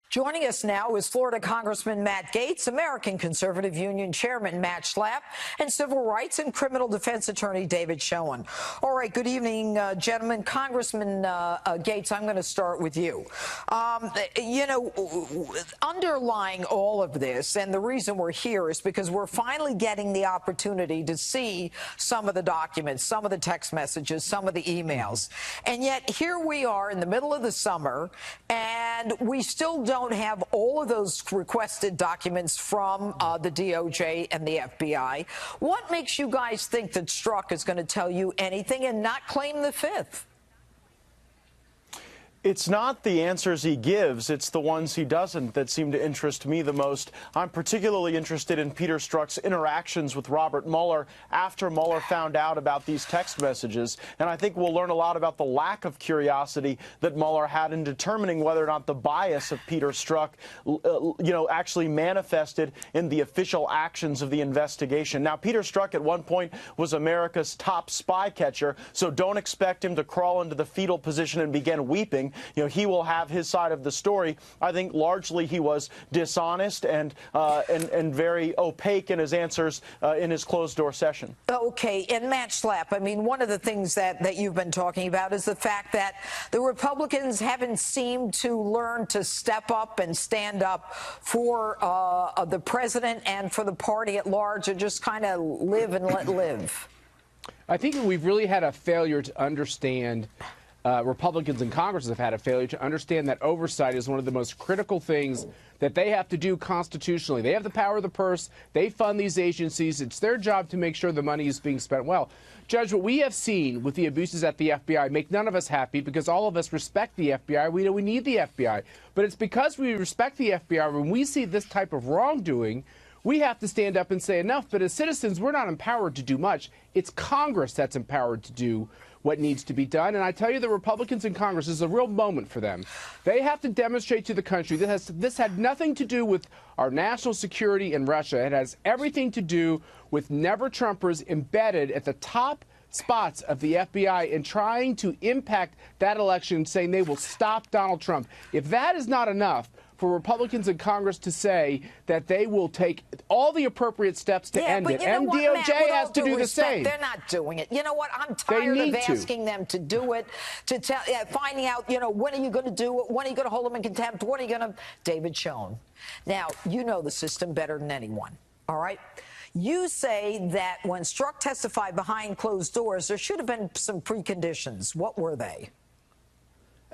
Joining us now is Florida Congressman Matt Gaetz, American Conservative Union Chairman Matt Schlapp, and civil rights and criminal defense attorney David Schoen. All right, good evening, gentlemen. Congressman Gaetz, I'm going to start with you. Underlying all of this, and the reason we're here is because we're finally getting the opportunity to see some of the documents, some of the text messages, some of the emails. And yet here we are in the middle of the summer, and we still don't have all of those requested documents from the DOJ and the FBI. What makes you guys think that Strzok is going to tell you anything and not claim the fifth? It's not the answers he gives, it's the ones he doesn't that seem to interest me the most. I'm particularly interested in Peter Strzok's interactions with Robert Mueller after Mueller found out about these text messages. And I think we'll learn a lot about the lack of curiosity that Mueller had in determining whether or not the bias of Peter Strzok, actually manifested in the official actions of the investigation. Now, Peter Strzok at one point was America's top spy catcher, so don't expect him to crawl into the fetal position and begin weeping. He will have his side of the story. I think largely he was dishonest and very opaque in his answers in his closed-door session. Okay, and Matt Schlapp, I mean, one of the things that you've been talking about is the fact that the Republicans haven't seemed to learn to step up and stand up for the president and for the party at large, and just kind of live and let live. I think we've really had a failure to understand. Republicans in Congress have had a failure to understand that oversight is one of the most critical things that they have to do constitutionally. They have the power of the purse. They fund these agencies. It's their job to make sure the money is being spent well. Judge, what we have seen with the abuses at the FBI make none of us happy because all of us respect the FBI. We know we need the FBI. But it's because we respect the FBI, when we see this type of wrongdoing, we have to stand up and say enough. But as citizens, we're not empowered to do much. It's Congress that's empowered to do what needs to be done. And I tell you, the Republicans in Congress, this is a real moment for them. They have to demonstrate to the country this had nothing to do with our national security in Russia. It has everything to do with never-Trumpers embedded at the top spots of the FBI and trying to impact that election, saying they will stop Donald Trump. If that is not enough for Republicans in Congress to say that they will take all the appropriate steps to end it, and DOJ has to do the same. They're not doing it. You know what? I'm tired of asking them to do it, to tell, finding out, when are you going to do it? When are you going to hold them in contempt? When are you going to? David Schoen. Now, you know the system better than anyone, all right? You say that when Strzok testified behind closed doors, there should have been some preconditions. What were they?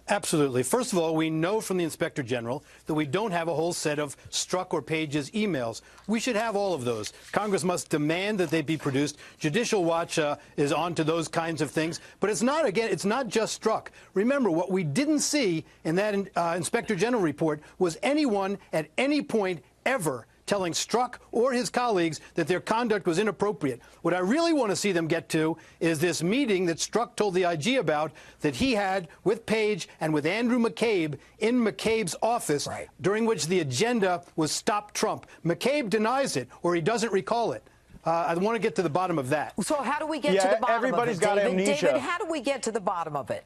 Absolutely. First of all, we know from the Inspector General that we don't have a whole set of Strzok or Page's emails. We should have all of those. Congress must demand that they be produced. Judicial Watch is on to those kinds of things. But it's not, again, it's not just Strzok. Remember, what we didn't see in that Inspector General report was anyone at any point ever telling Strzok or his colleagues that their conduct was inappropriate. What I really want to see them get to is this meeting that Strzok told the IG about that he had with Page and with Andrew McCabe in McCabe's office, during which the agenda was Stop Trump. McCabe denies it, or he doesn't recall it. I want to get to the bottom of that. So how do we get to the bottom everybody's of it, got David? amnesia. David, how do we get to the bottom of it?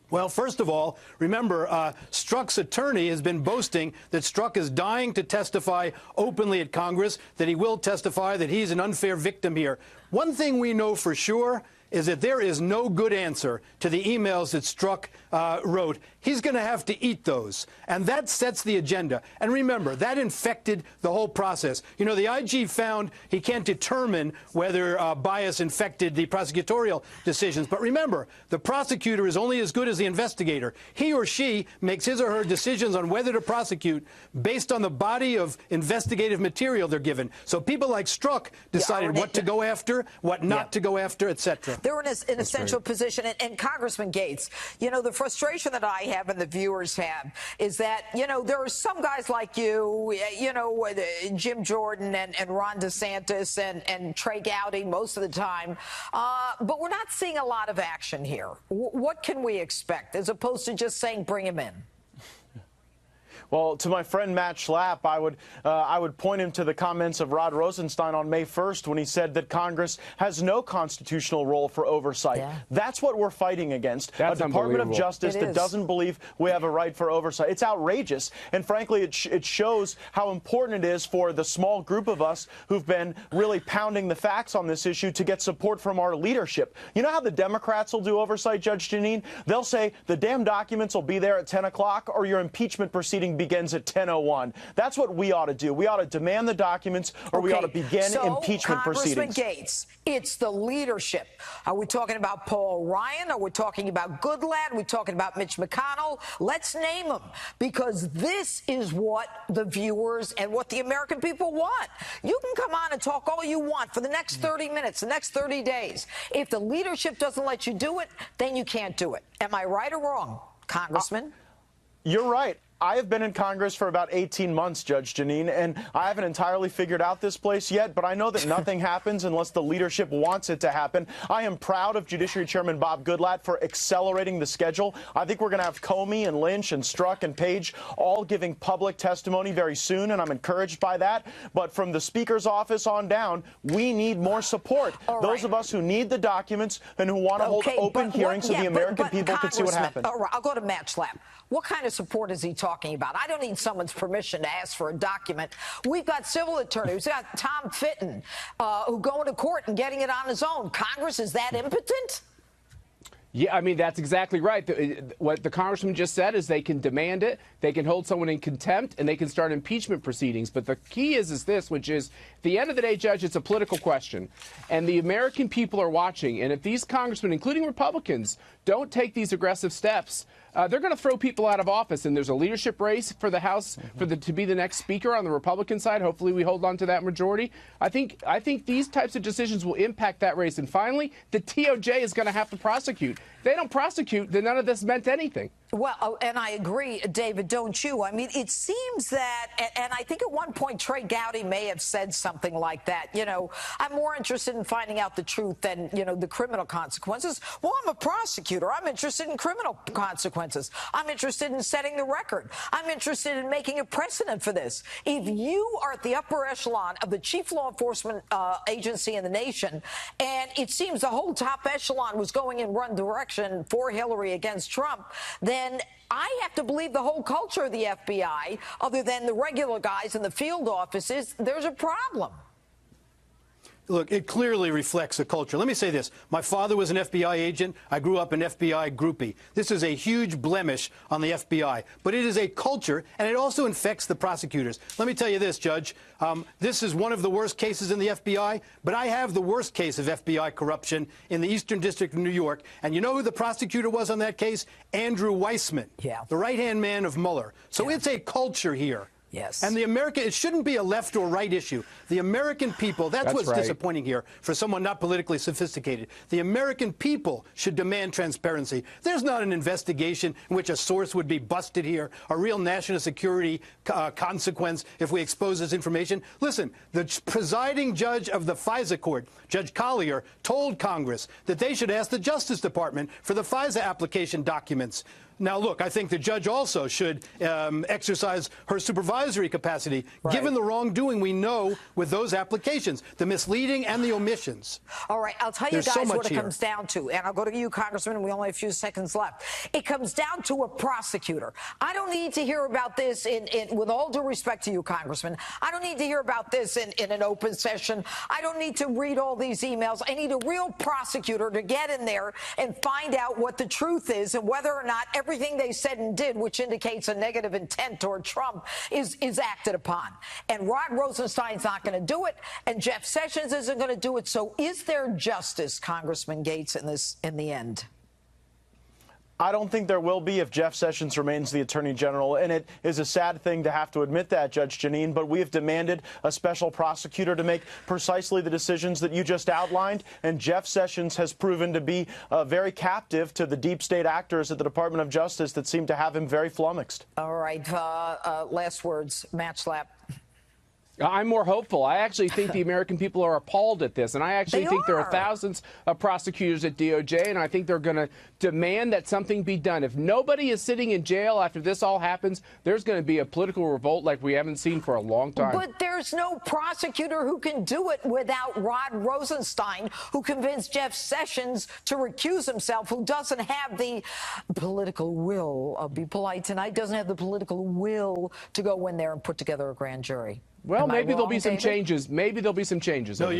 Well, first of all, remember, Strzok's attorney has been boasting that Strzok is dying to testify openly at Congress, that he will testify, that he's an unfair victim here. One thing we know for sure is that there is no good answer to the emails that Strzok wrote. He's going to have to eat those. And that sets the agenda. And remember, that infected the whole process. You know, the IG found he can't determine whether bias infected the prosecutorial decisions. But remember, the prosecutor is only as good as the investigator. He or she makes his or her decisions on whether to prosecute based on the body of investigative material they're given. So people like Strzok decided what to go after, what not to go after, etc. They're in an essential position. And Congressman Gaetz, the frustration that I have and the viewers have is that, there are some guys like you, Jim Jordan and Ron DeSantis and Trey Gowdy most of the time. But we're not seeing a lot of action here. What can we expect as opposed to just saying bring him in? Well, to my friend Matt Schlapp, I would point him to the comments of Rod Rosenstein on May 1st when he said that Congress has no constitutional role for oversight. Yeah. That's what we're fighting against. That's a Department of Justice that is. doesn't believe we have a right for oversight. It's outrageous. And frankly, it shows how important it is for the small group of us who've been really pounding the facts on this issue to get support from our leadership. You know how the Democrats will do oversight, Judge Janine? They'll say the damn documents will be there at 10 o'clock or your impeachment proceeding begins at 10:01. That's what we ought to do. We ought to demand the documents or we ought to begin impeachment Congressman proceedings. Gaetz, it's the leadership. Are we talking about Paul Ryan? Are we talking about Goodlatte? Are we talking about Mitch McConnell? Let's name them, because this is what the viewers and what the American people want. You can come on and talk all you want for the next 30 minutes, the next 30 days. If the leadership doesn't let you do it, then you can't do it. Am I right or wrong, Congressman? You're right. I have been in Congress for about 18 months, Judge Janine, and I haven't entirely figured out this place yet, but I know that nothing happens unless the leadership wants it to happen. I am proud of Judiciary Chairman Bob Goodlatte for accelerating the schedule. I think we're going to have Comey and Lynch and Strzok and Page all giving public testimony very soon, and I'm encouraged by that. But from the Speaker's office on down, we need more support. Those of us who need the documents and who want to hold open hearings so the American people can see what happened. All right, I'll go to Matt Schlapp. What kind of support is he talking about? I don't need someone's permission to ask for a document. We've got civil attorneys. We've got Tom Fitton, who going to court and getting it on his own. Congress is that impotent? Yeah, I mean, that's exactly right. What the congressman just said is they can demand it, they can hold someone in contempt, and they can start impeachment proceedings. But the key is this, which is, at the end of the day, Judge, it's a political question. And the American people are watching. And if these congressmen, including Republicans, don't take these aggressive steps, they're going to throw people out of office. And there's a leadership race for the House to be the next speaker on the Republican side. Hopefully we hold on to that majority. I think these types of decisions will impact that race. And finally, the TOJ is going to have to prosecute. If they don't prosecute, then none of this meant anything. Well, and I agree, David, don't you? I mean, it seems that, and I think at one point Trey Gowdy may have said something like that. You know, I'm more interested in finding out the truth than, you know, the criminal consequences. Well, I'm a prosecutor. I'm interested in criminal consequences. I'm interested in setting the record. I'm interested in making a precedent for this. If you are at the upper echelon of the chief law enforcement agency in the nation, and it seems the whole top echelon was going in one direction for Hillary against Trump, then I have to believe the whole culture of the FBI, other than the regular guys in the field offices, there's a problem. Look, it clearly reflects the culture. Let me say this. My father was an FBI agent. I grew up an FBI groupie. This is a huge blemish on the FBI. But it is a culture, and it also infects the prosecutors. Let me tell you this, Judge. This is one of the worst cases in the FBI, but I have the worst case of FBI corruption in the Eastern District of New York. And you know who the prosecutor was on that case? Andrew Weissman, the right-hand man of Mueller. So it's a culture here. Yes. And it shouldn't be a left or right issue. The American people, that's what's disappointing here for someone not politically sophisticated. The American people should demand transparency. There's not an investigation in which a source would be busted here, a real national security consequence if we expose this information. Listen, the presiding judge of the FISA court, Judge Collier, told Congress that they should ask the Justice Department for the FISA application documents. Now, look, I think the judge also should exercise her supervisory capacity, given the wrongdoing we know with those applications, the misleading and the omissions. All right, I'll tell you guys what it comes down to, and I'll go to you, Congressman, we only have a few seconds left. It comes down to a prosecutor. I don't need to hear about this with all due respect to you, Congressman. I don't need to hear about this in an open session. I don't need to read all these emails. I need a real prosecutor to get in there and find out what the truth is and whether or not everything they said and did, which indicates a negative intent toward Trump, is acted upon. And Rod Rosenstein's not going to do it, and Jeff Sessions isn't going to do it. So is there justice, Congressman Gaetz, in the end? I don't think there will be if Jeff Sessions remains the Attorney General, and it is a sad thing to have to admit that, Judge Janine, but we have demanded a special prosecutor to make precisely the decisions that you just outlined, and Jeff Sessions has proven to be very captive to the deep state actors at the Department of Justice that seem to have him very flummoxed. All right, last words, Matt Schlapp. I'm more hopeful. I actually think the American people are appalled at this, and I actually think there are thousands of prosecutors at DOJ, and I think they're going to demand that something be done. If nobody is sitting in jail after this all happens, there's going to be a political revolt like we haven't seen for a long time. But there's no prosecutor who can do it without Rod Rosenstein, who convinced Jeff Sessions to recuse himself, who doesn't have the political will. I'll be polite tonight, doesn't have the political will to go in there and put together a grand jury. Well, maybe there'll be some David? changes. Maybe there'll be some changes. No,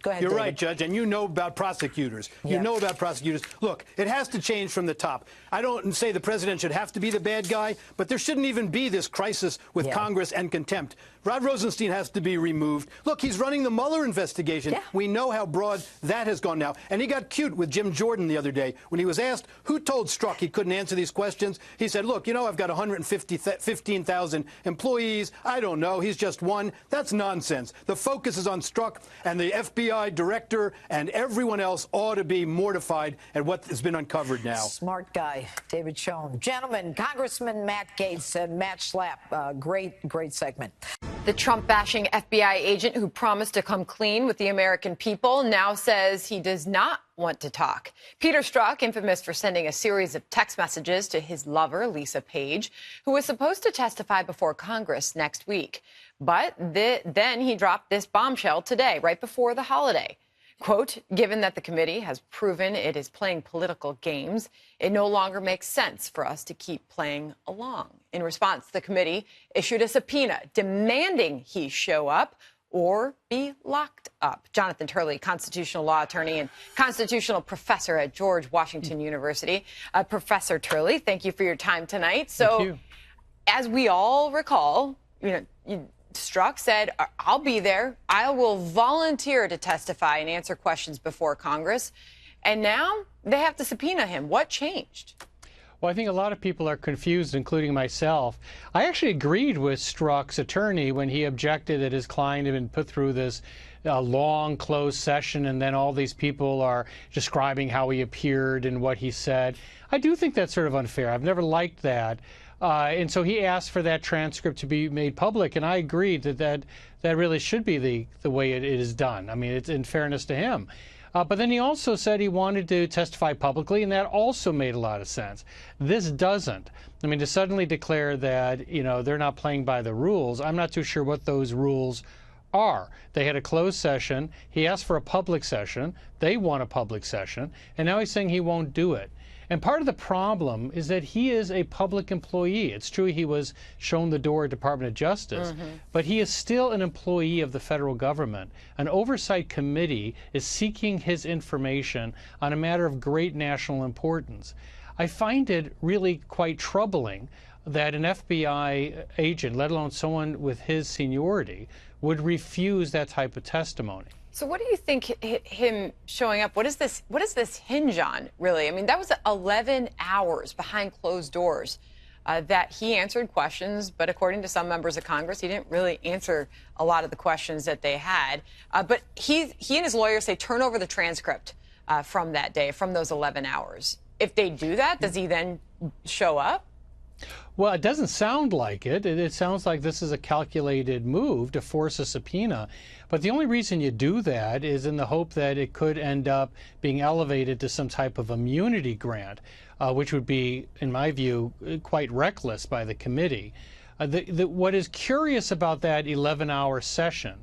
Go ahead, You're David. right, Judge, and you know about prosecutors. Yeah. You know about prosecutors. Look, it has to change from the top. I don't say the president should have to be the bad guy, but there shouldn't even be this crisis with Congress and contempt. Rod Rosenstein has to be removed. Look, he's running the Mueller investigation. Yeah. We know how broad that has gone now. And he got cute with Jim Jordan the other day when he was asked who told Strzok he couldn't answer these questions. He said, look, you know, I've got 15,000 employees. I don't know. He's just one. That's nonsense. The focus is on Strzok, and the FBI director and everyone else ought to be mortified at what has been uncovered now. Smart guy, David Schoen. Gentlemen, Congressman Matt Gaetz and Matt Schlapp, great segment. The Trump-bashing FBI agent who promised to come clean with the American people now says he does not want to talk. Peter Strzok, infamous for sending a series of text messages to his lover, Lisa Page, who was supposed to testify before Congress next week. But then he dropped this bombshell today, right before the holiday. Quote, given that the committee has proven it is playing political games, it no longer makes sense for us to keep playing along. In response, the committee issued a subpoena demanding he show up or be locked up. Jonathan Turley, constitutional law attorney and constitutional professor at George Washington University. Professor Turley, thank you for your time tonight. So, as we all recall, Strzok said, I'll be there. I will volunteer to testify and answer questions before Congress. And now they have to subpoena him. What changed? Well, I think a lot of people are confused, including myself. I actually agreed with Strzok's attorney when he objected that his client had been put through this long closed session, and then all these people are describing how he appeared and what he said. I do think that's sort of unfair. I've never liked that. And so he asked for that transcript to be made public, and I agreed that really should be the way it is done. I mean, it's in fairness to him. But then he also said he wanted to testify publicly, and that also made a lot of sense. This doesn't. I mean, to suddenly declare that, they're not playing by the rules, I'm not too sure what those rules are. They had a closed session. He asked for a public session. They want a public session. And now he's saying he won't do it. And part of the problem is that he is a public employee. It's true he was shown the door at Department of Justice, but he is still an employee of the federal government. An oversight committee is seeking his information on a matter of great national importance. I find it really quite troubling that an FBI agent, let alone someone with his seniority, would refuse that type of testimony. So what do you think him showing up, what does this hinge on, really? I mean, that was 11 hours behind closed doors that he answered questions, but according to some members of Congress, he didn't really answer a lot of the questions that they had. But he and his lawyers say turn over the transcript from that day, from those 11 hours. If they do that, does he then show up? Well, it doesn't sound like it. It sounds like this is a calculated move to force a subpoena. But the only reason you do that is in the hope that it could end up being elevated to some type of immunity grant, which would be, in my view, quite reckless by the committee. What is curious about that 11-hour session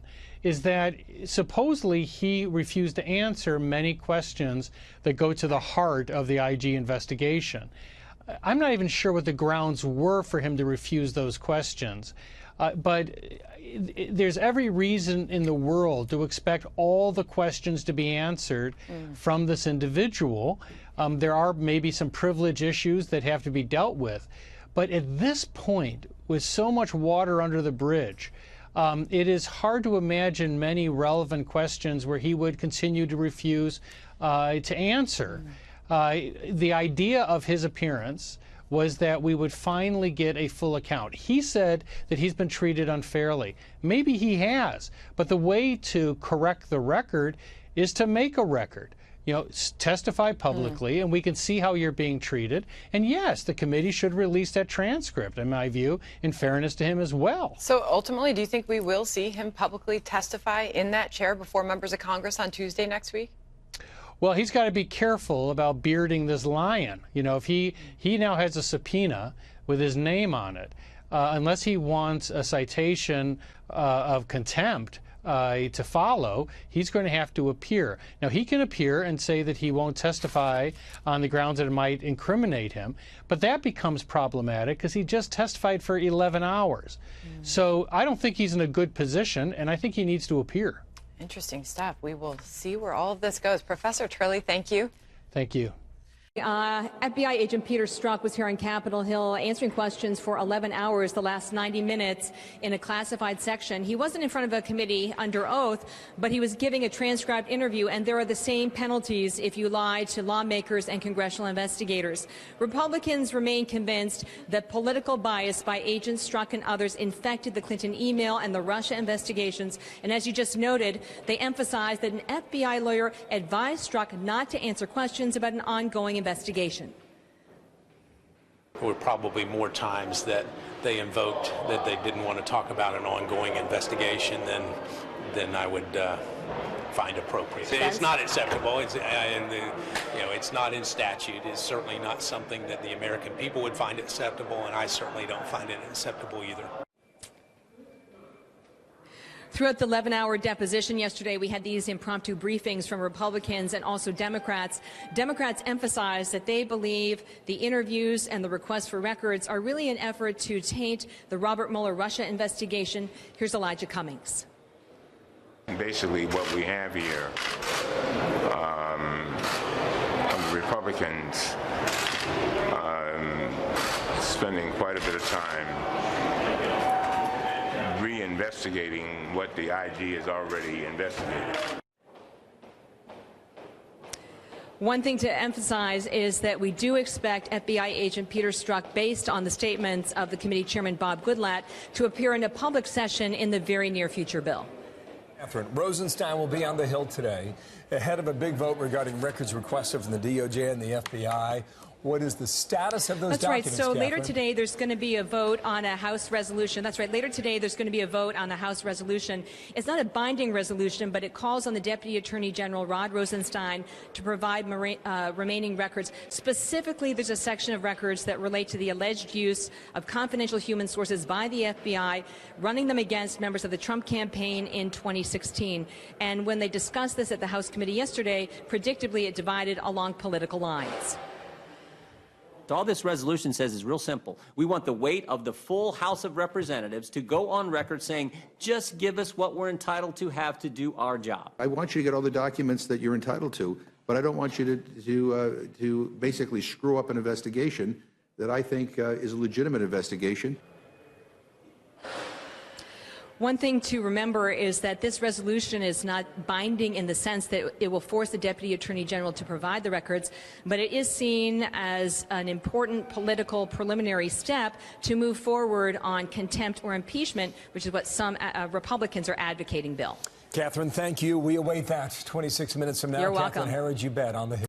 is that supposedly he refused to answer many questions that go to the heart of the IG investigation. I'm not even sure what the grounds were for him to refuse those questions, but there's every reason in the world to expect all the questions to be answered from this individual. There are maybe some privilege issues that have to be dealt with, but at this point, with so much water under the bridge, it is hard to imagine many relevant questions where he would continue to refuse to answer. The idea of his appearance was that we would finally get a full account. He said that he's been treated unfairly. Maybe he has, but the way to correct the record is to make a record. testify publicly, and we can see how you're being treated. And yes, the committee should release that transcript, in my view, in fairness to him as well. So ultimately, do you think we will see him publicly testify in that chair before members of Congress on Tuesday next week? Well, he's got to be careful about bearding this lion. If he now has a subpoena with his name on it, unless he wants a citation of contempt to follow, he's going to have to appear. Now, he can appear and say that he won't testify on the grounds that it might incriminate him, but that becomes problematic because he just testified for 11 hours. So I don't think he's in a good position, and I think he needs to appear. Interesting stuff. We will see where all of this goes. Professor Trilly, thank you. Thank you. FBI agent Peter Strzok was here on Capitol Hill answering questions for 11 hours, the last 90 minutes, in a classified section. He wasn't in front of a committee under oath, but he was giving a transcribed interview, and there are the same penalties if you lie to lawmakers and congressional investigators. Republicans remain convinced that political bias by Agent Strzok and others infected the Clinton email and the Russia investigations. And as you just noted, they emphasized that an FBI lawyer advised Strzok not to answer questions about an ongoing investigation. There were probably more times that they invoked that they didn't want to talk about an ongoing investigation than I would find appropriate. It's not acceptable. It's not in statute. It's certainly not something that the American people would find acceptable, and I certainly don't find it acceptable either. Throughout the 11-hour deposition yesterday, we had these impromptu briefings from Republicans and also Democrats. Democrats emphasized that they believe the interviews and the requests for records are really an effort to taint the Robert Mueller Russia investigation. Here's Elijah Cummings. Basically, what we have here are the Republicans spending quite a bit of time reinvestigating what the IG has already investigated. One thing to emphasize is that we do expect FBI agent Peter Strzok, based on the statements of the committee chairman Bob Goodlatte, to appear in a public session in the very near future, Bill. Catherine, Rosenstein will be on the Hill today ahead of a big vote regarding records requested from the DOJ and the FBI. What is the status of those documents? That's right. So Catherine? later today, there's going to be a vote on a House resolution. That's right. Later today, there's going to be a vote on the House resolution. It's not a binding resolution, but it calls on the Deputy Attorney General Rod Rosenstein to provide remaining records. Specifically, there's a section of records that relate to the alleged use of confidential human sources by the FBI, running them against members of the Trump campaign in 2016. And when they discussed this at the House committee yesterday, predictably, it divided along political lines. All this resolution says is real simple. We want the weight of the full House of Representatives to go on record saying, just give us what we're entitled to have to do our job. I want you to get all the documents that you're entitled to, but I don't want you to basically screw up an investigation that I think is a legitimate investigation. One thing to remember is that this resolution is not binding in the sense that it will force the Deputy Attorney General to provide the records, but it is seen as an important political preliminary step to move forward on contempt or impeachment, which is what some Republicans are advocating, Bill. Catherine, thank you. We await that 26 minutes from now. You're welcome. Catherine Herridge, you bet, on the Hill.